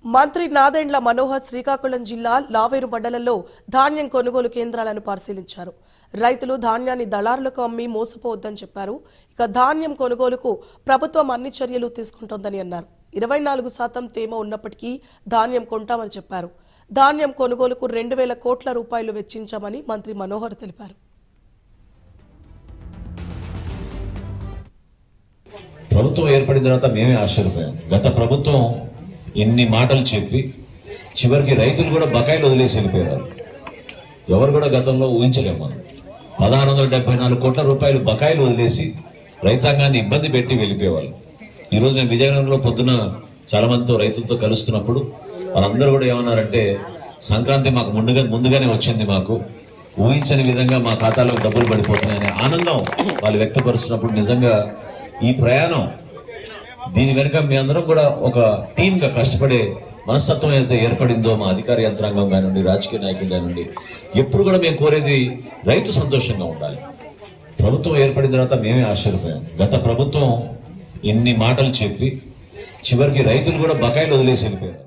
మంత్రి నాదెండ్ల మనోహర్ శ్రీకాకుళం జిల్లా లావేరు మండలంలో ధాన్యం కొనుగోలు కేంద్రాలను పరిశీలించారు. రైతులు ధాన్యాన్ని దళారులకు అమ్మి మోసపోవద్దని చెప్పారు. ఇక ధాన్యం కొనుగోలుకు ప్రభుత్వం అన్ని చర్యలు తీసుకుంటోందని అన్నారు. 24% తేమ ఉన్నప్పటికీ ధాన్యం కొంటామని చెప్పారు. ధాన్యం కొనుగోలుకు 2,000 కోట్ల రూపాయలు వెచ్చించామని మంత్రి మనోహర్ తెలిపారు. ప్రభుత్వం ఏర్పడిన తర్వాత మేమే ఆశ్చర్యపోయాం. గత ప్రభుత్వం ఎన్ని మాటలు చెప్పి చివరికి రైతులు కూడా బకాయిలు వదిలేసి వెళ్ళిపోయారు. ఎవరు కూడా గతంలో ఊహించలేము. మనం 1674 కోట్ల రూపాయలు బకాయిలు వదిలేసి రైతాంగాన్ని ఇబ్బంది పెట్టి వెళ్ళిపోయేవాళ్ళు. ఈరోజు నేను విజయనగరంలో పొద్దున చాలా మందితో రైతులతో కలుస్తున్నప్పుడు వాళ్ళందరూ కూడా ఏమన్నారంటే, సంక్రాంతి మాకు ముందుగానే వచ్చింది, మాకు ఊహించని విధంగా మా ఖాతాలో డబ్బులు పడిపోతున్నాయనే ఆనందం వాళ్ళు వ్యక్తపరుస్తున్నప్పుడు నిజంగా ఈ ప్రయాణం దీని వెనుక మీ అందరం కూడా ఒక టీమ్గా కష్టపడే మనస్తత్వం అయితే ఏర్పడిందో మా అధికార యంత్రాంగం కానివ్వండి, రాజకీయ నాయకులు కానివ్వండి, ఎప్పుడు కూడా మేము కోరేది రైతు సంతోషంగా ఉండాలి. ప్రభుత్వం ఏర్పడిన తర్వాత మేమే ఆశ్చర్యపోయాం. గత ప్రభుత్వం ఎన్ని మాటలు చెప్పి చివరికి రైతులు కూడా బకాయిలు వదిలేసి వెళ్ళిపోయారు.